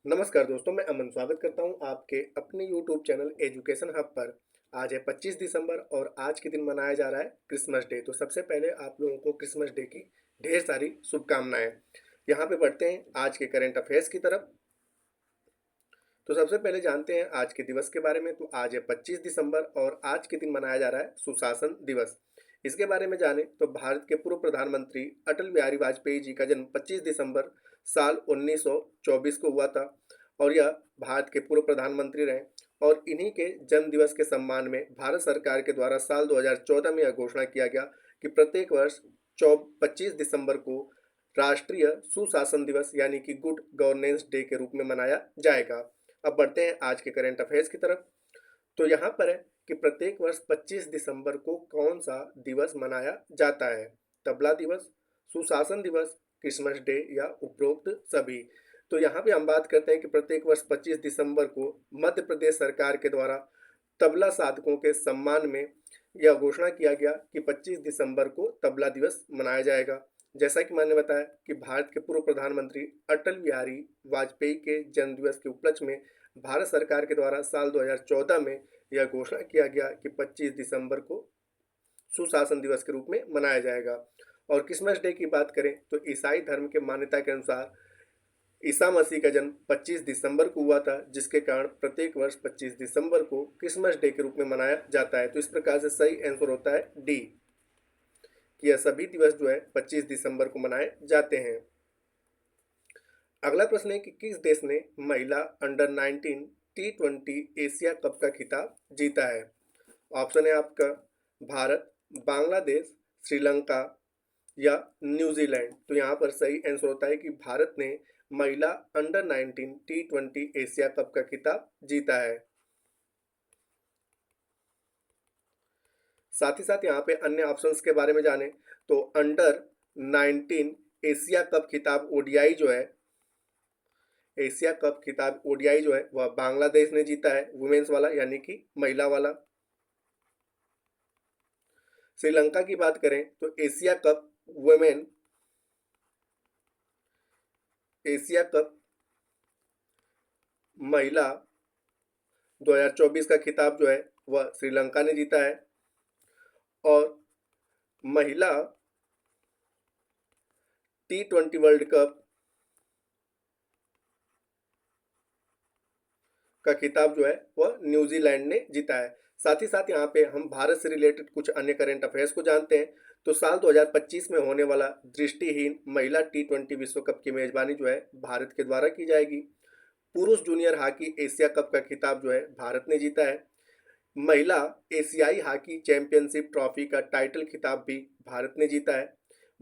नमस्कार दोस्तों, मैं अमन स्वागत करता हूं आपके अपने YouTube चैनल एजुकेशन हब पर। आज है 25 दिसंबर और आज के दिन मनाया जा रहा है क्रिसमस डे। तो सबसे पहले आप लोगों को क्रिसमस डे की ढेर सारी शुभकामनाएं। यहाँ पे बढ़ते हैं आज के करंट अफेयर्स की तरफ। तो सबसे पहले जानते हैं आज के दिवस के बारे में। तो आज है 25 दिसंबर और आज के दिन मनाया जा रहा है सुशासन दिवस। इसके बारे में जाने तो भारत के पूर्व प्रधानमंत्री अटल बिहारी वाजपेयी जी का जन्म 25 दिसंबर साल 1924 को हुआ था और यह भारत के पूर्व प्रधानमंत्री रहे। और इन्हीं के जन्म दिवस के सम्मान में भारत सरकार के द्वारा साल 2014 में यह घोषणा किया गया कि प्रत्येक वर्ष 25 दिसंबर को राष्ट्रीय सुशासन दिवस यानी कि गुड गवर्नेंस डे के रूप में मनाया जाएगा। अब बढ़ते हैं आज के करंट अफेयर्स की तरफ। तो यहाँ पर है कि प्रत्येक वर्ष 25 दिसंबर को कौन सा दिवस मनाया जाता है। तबला दिवस, सुशासन दिवस, क्रिसमस डे या उपरोक्त सभी। तो यहाँ पे हम बात करते हैं कि प्रत्येक वर्ष 25 दिसंबर को मध्य प्रदेश सरकार के द्वारा तबला साधकों के सम्मान में यह घोषणा किया गया कि 25 दिसंबर को तबला दिवस मनाया जाएगा। जैसा कि मैंने बताया कि भारत के पूर्व प्रधानमंत्री अटल बिहारी वाजपेयी के जन्म दिवस के उपलक्ष्य में भारत सरकार के द्वारा साल 2014 में यह घोषणा किया गया कि 25 दिसंबर को सुशासन दिवस के रूप में मनाया जाएगा। और क्रिसमस डे की बात करें तो ईसाई धर्म के मान्यता के अनुसार ईसा मसीह का जन्म 25 दिसंबर को हुआ था, जिसके कारण प्रत्येक वर्ष 25 दिसंबर को क्रिसमस डे के रूप में मनाया जाता है। तो इस प्रकार से सही आंसर होता है डी, कि यह सभी दिवस जो है 25 दिसंबर को मनाए जाते हैं। अगला प्रश्न है कि किस देश ने महिला अंडर 19 T20 एशिया कप का खिताब जीता है। ऑप्शन है आपका भारत, बांग्लादेश, श्रीलंका या न्यूजीलैंड। तो यहाँ पर सही आंसर होता है कि भारत ने महिला अंडर 19 T20 एशिया कप का खिताब जीता है। साथ ही साथ यहाँ पे अन्य ऑप्शंस के बारे में जाने तो अंडर 19 एशिया कप खिताब ओडीआई जो है, एशिया कप खिताब ओडीआई जो है वह बांग्लादेश ने जीता है, वुमेन्स वाला यानी कि महिला वाला। श्रीलंका की बात करें तो Asia cup women, Asia cup महिला 2024 का खिताब जो है वह श्रीलंका ने जीता है। और महिला T20 वर्ल्ड कप का खिताब जो है वह न्यूजीलैंड ने जीता है। साथ ही साथ यहाँ पे हम भारत से रिलेटेड कुछ अन्य करंट अफेयर्स को जानते हैं। तो साल 2025 में होने वाला दृष्टिहीन महिला T20 विश्व कप की मेजबानी जो है भारत के द्वारा की जाएगी। पुरुष जूनियर हॉकी एशिया कप का खिताब जो है भारत ने जीता है। महिला एशियाई हॉकी चैंपियनशिप ट्रॉफी का टाइटल खिताब भी भारत ने जीता है।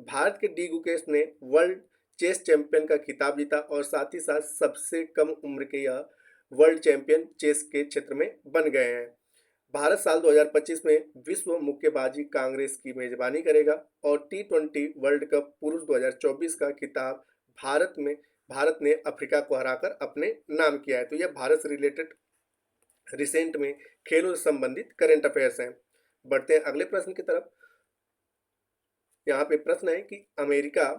भारत के डी गुकेश ने वर्ल्ड चेस चैंपियन का खिताब जीता और साथ ही साथ सबसे कम उम्र के यह वर्ल्ड चैंपियन चेस के क्षेत्र में बन गए हैं। भारत साल 2025 में विश्व मुक्केबाजी कांग्रेस की मेजबानी करेगा और T20 वर्ल्ड कप पुरुष 2024 का खिताब भारत ने अफ्रीका को हराकर अपने नाम किया है। तो यह भारत से रिलेटेड रिसेंट में खेलों से संबंधित करंट अफेयर्स हैं। बढ़ते हैं अगले प्रश्न की तरफ। यहाँ पे प्रश्न है कि अमेरिका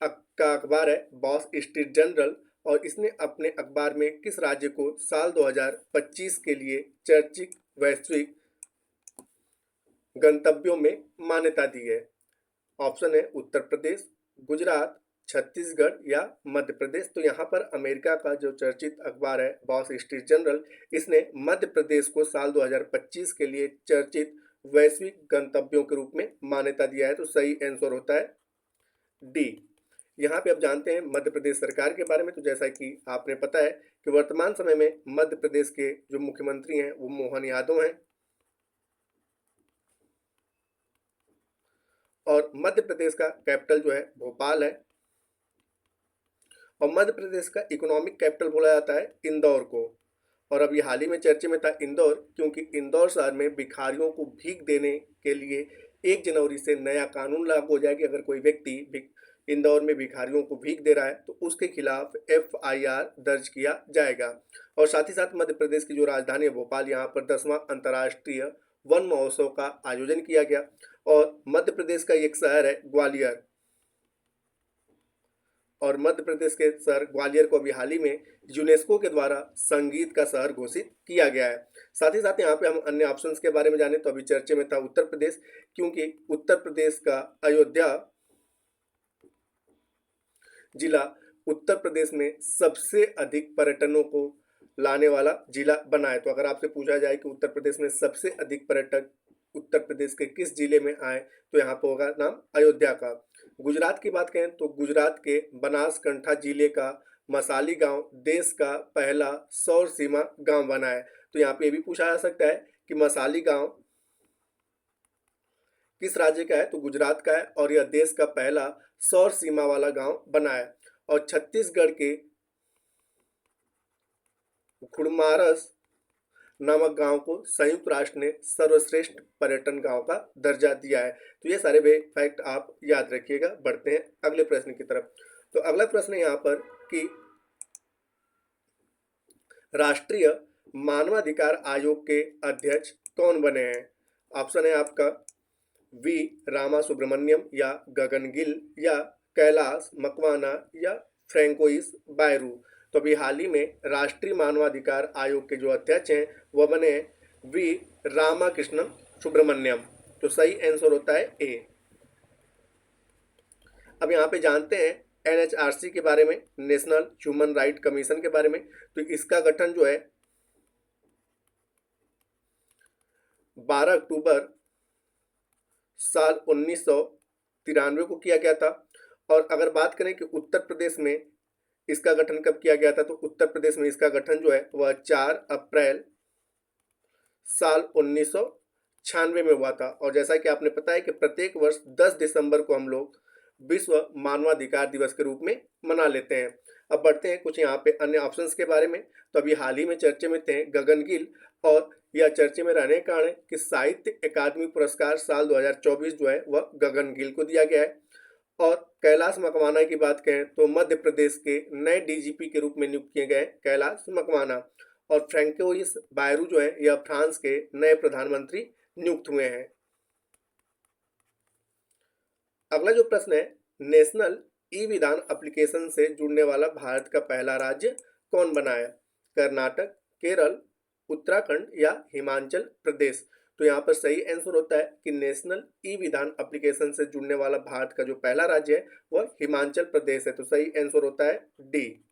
का अखबार है बॉस स्ट्रीट जर्नल और इसने अपने अखबार में किस राज्य को साल 2025 के लिए चर्चित वैश्विक गंतव्यों में मान्यता दी है। ऑप्शन है उत्तर प्रदेश, गुजरात, छत्तीसगढ़ या मध्य प्रदेश। तो यहाँ पर अमेरिका का जो चर्चित अखबार है बॉस स्ट्रीट जर्नल, इसने मध्य प्रदेश को साल 2025 के लिए चर्चित वैश्विक गंतव्यों के रूप में मान्यता दिया है। तो सही आंसर होता है डी। यहाँ पे अब जानते हैं मध्य प्रदेश सरकार के बारे में। तो जैसा कि आपने पता है कि वर्तमान समय में मध्य प्रदेश के जो मुख्यमंत्री हैं वो मोहन यादव हैं और मध्य प्रदेश का कैपिटल जो है भोपाल है और मध्य प्रदेश का इकोनॉमिक कैपिटल बोला जाता है इंदौर को। और अभी हाल ही में चर्चे में था इंदौर, क्योंकि इंदौर शहर में भिखारियों को भीख देने के लिए 1 जनवरी से नया कानून लागू हो जाएगी। अगर कोई व्यक्ति इंदौर में भिखारियों को भीख दे रहा है तो उसके खिलाफ FIR दर्ज किया जाएगा। और साथ ही साथ मध्य प्रदेश की जो राजधानी है भोपाल, यहाँ पर 10वां अंतर्राष्ट्रीय वन महोत्सव का आयोजन किया गया। और मध्य प्रदेश का एक शहर है ग्वालियर, और मध्य प्रदेश के शहर ग्वालियर को अभी हाल ही में यूनेस्को के द्वारा संगीत का शहर घोषित किया गया है। साथ ही साथ यहाँ पे हम अन्य ऑप्शंस के बारे में जाने तो अभी चर्चे में था उत्तर प्रदेश, क्योंकि उत्तर प्रदेश का अयोध्या जिला उत्तर प्रदेश में सबसे अधिक पर्यटनों को लाने वाला जिला बना है। तो अगर आपसे पूछा जाए कि उत्तर प्रदेश में सबसे अधिक पर्यटक उत्तर प्रदेश के किस जिले में आए, तो यहाँ पर होगा नाम अयोध्या का। गुजरात की बात करें तो गुजरात के बनासकांठा जिले का मसाली गांव देश का पहला सौर सीमा गांव बना है। तो यहाँ पे ये भी पूछा जा सकता है कि मसाली गांव किस राज्य का है, तो गुजरात का है और यह देश का पहला सौर सीमा वाला गांव बना है। और छत्तीसगढ़ के खुड़मारस नामक गांव को संयुक्त राष्ट्र ने सर्वश्रेष्ठ पर्यटन गांव का दर्जा दिया है। तो ये सारे फैक्ट आप याद रखिएगा। बढ़ते हैं अगले प्रश्न की तरफ। तो अगला प्रश्न है यहाँ पर कि राष्ट्रीय मानवाधिकार आयोग के अध्यक्ष कौन बने हैं। ऑप्शन है आपका वी रामा सुब्रमण्यम या गगन गिल या कैलाश मकवाना या फ्रैंकोइस बायरू। तो अभी हाल ही में राष्ट्रीय मानवाधिकार आयोग के जो अध्यक्ष हैं वह बने वी रामाकृष्णन सुब्रमण्यम। तो सही आंसर होता है ए। अब यहाँ पे जानते हैं एनएचआरसी के बारे में, नेशनल ह्यूमन राइट कमीशन के बारे में। तो इसका गठन जो है 12 अक्टूबर साल 1993 को किया गया था। और अगर बात करें कि उत्तर प्रदेश में इसका गठन कब किया गया था, तो उत्तर प्रदेश में इसका गठन जो है वह 4 अप्रैल साल 1996 में हुआ था। और जैसा कि आपने पता है कि प्रत्येक वर्ष 10 दिसंबर को हम लोग विश्व मानवाधिकार दिवस के रूप में मना लेते हैं। अब बढ़ते हैं कुछ यहाँ पे अन्य ऑप्शंस के बारे में। तो अभी हाल ही में चर्चे में थे गगन गिल, और यह चर्चे में रहने के कारण है कि साहित्य अकादमी पुरस्कार साल 2024 जो है वह गगन गिल को दिया गया है। और कैलाश मकवाना की बात करें तो मध्य प्रदेश के नए डीजीपी के रूप में नियुक्त किए गए कैलाश मकवाना। और फ्रैंकोइस बायरू जो है यह फ्रांस के नए प्रधानमंत्री नियुक्त हुए हैं। अगला जो प्रश्न है, नेशनल ई विधान एप्लीकेशन से जुड़ने वाला भारत का पहला राज्य कौन बना है। कर्नाटक, केरल, उत्तराखंड या हिमाचल प्रदेश। तो यहाँ पर सही आंसर होता है कि नेशनल ई विधान एप्लीकेशन से जुड़ने वाला भारत का जो पहला राज्य है वह हिमाचल प्रदेश है। तो सही आंसर होता है डी।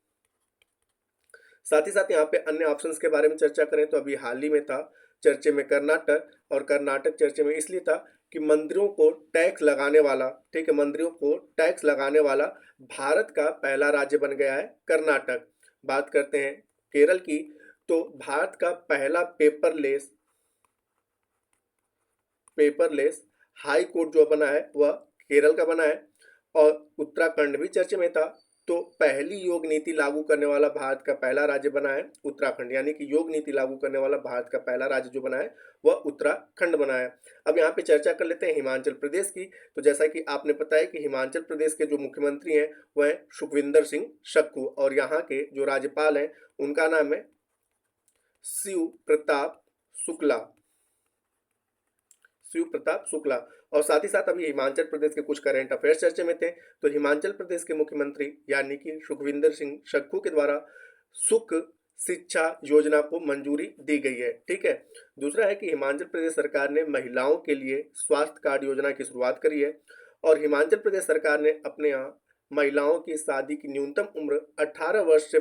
साथ ही साथ यहाँ पे अन्य ऑप्शंस के बारे में चर्चा करें तो अभी हाल ही में था चर्चे में कर्नाटक, और कर्नाटक चर्चे में इसलिए था कि मंदिरों को टैक्स लगाने वाला, ठीक है, मंदिरों को टैक्स लगाने वाला भारत का पहला राज्य बन गया है कर्नाटक। बात करते हैं केरल की, तो भारत का पहला पेपरलेस हाई कोर्ट जो बना है वह केरल का बना है। और उत्तराखंड भी चर्चे में था, तो पहली योग नीति लागू करने वाला भारत का पहला राज्य बना है उत्तराखंड, यानी कि योग नीति लागू करने वाला भारत का पहला राज्य जो बना है वह उत्तराखंड बना है। अब यहाँ पे चर्चा कर लेते हैं हिमाचल प्रदेश की। तो जैसा कि आपने पता है कि हिमाचल प्रदेश के जो मुख्यमंत्री हैं वह है सुखविंदर सिंह सुक्खू, और यहाँ के जो राज्यपाल हैं उनका नाम है शिव प्रताप शुक्ला। और साथ ही साथ अभी हिमाचल प्रदेश के कुछ करंट अफेयर्स चर्चे में थे। तो हिमाचल प्रदेश के मुख्यमंत्री यानी कि सुखविंदर सिंह सुक्खू के द्वारा सुख शिक्षा योजना को मंजूरी दी गई है, ठीक है। दूसरा है कि हिमाचल प्रदेश सरकार ने महिलाओं के लिए स्वास्थ्य कार्ड योजना की शुरुआत करी है। और हिमाचल प्रदेश सरकार ने अपने यहाँ महिलाओं की शादी की न्यूनतम उम्र 18 वर्ष से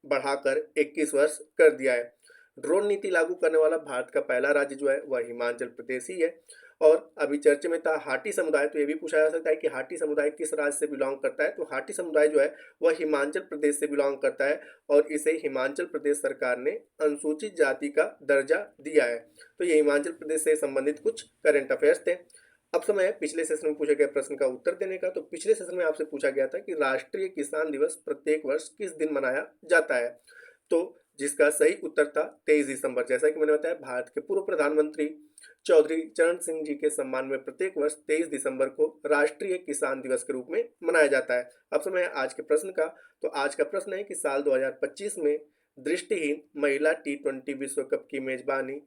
बढ़ाकर 21 वर्ष कर दिया है। ड्रोन नीति लागू करने वाला भारत का पहला राज्य जो है वह हिमाचल प्रदेश ही है। और अभी चर्चे में था हाटी समुदाय, तो ये भी पूछा जा सकता है कि हाटी समुदाय किस राज्य से बिलोंग करता है। तो हाटी समुदाय जो है वह हिमाचल प्रदेश से बिलोंग करता है, और इसे हिमाचल प्रदेश सरकार ने अनुसूचित जाति का दर्जा दिया है। तो ये हिमाचल प्रदेश से संबंधित कुछ करंट अफेयर्स थे। अब समय है पिछले सेशन में पूछे गए प्रश्न का उत्तर देने का। तो पिछले सेशन में आपसे पूछा गया था कि राष्ट्रीय किसान दिवस प्रत्येक वर्ष किस दिन मनाया जाता है। तो जिसका सही उत्तर था 23 दिसंबर। जैसा कि मैंने बताया, भारत के पूर्व प्रधानमंत्री चौधरी चरण सिंह जी के सम्मान में प्रत्येक वर्ष 23 दिसंबर को राष्ट्रीय किसान दिवस के रूप में मनाया जाता है। अब समय है आज के प्रश्न का। तो आज का प्रश्न है कि साल 2025 में दृष्टिहीन महिला T20 विश्व कप की मेजबानी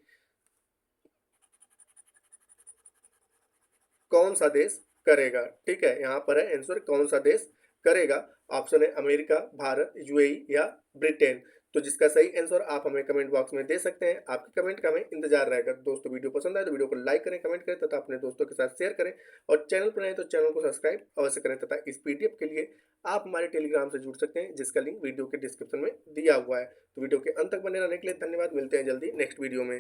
कौन सा देश करेगा। ठीक है, यहाँ पर है आंसर कौन सा देश करेगा। ऑप्शन है अमेरिका, भारत, यूएई या ब्रिटेन। तो जिसका सही आंसर आप हमें कमेंट बॉक्स में दे सकते हैं। आपके कमेंट का हमें इंतजार रहेगा। दोस्तों वीडियो पसंद आए तो वीडियो को लाइक करें, कमेंट करें तथा अपने दोस्तों के साथ शेयर करें और चैनल पर नए तो चैनल को सब्सक्राइब अवश्य करें तथा इस पीडीएफ के लिए आप हमारे टेलीग्राम से जुड़ सकते हैं जिसका लिंक वीडियो के डिस्क्रिप्शन में दिया हुआ है। तो वीडियो के अंत तक बने रहने के लिए धन्यवाद। मिलते हैं जल्दी नेक्स्ट वीडियो में।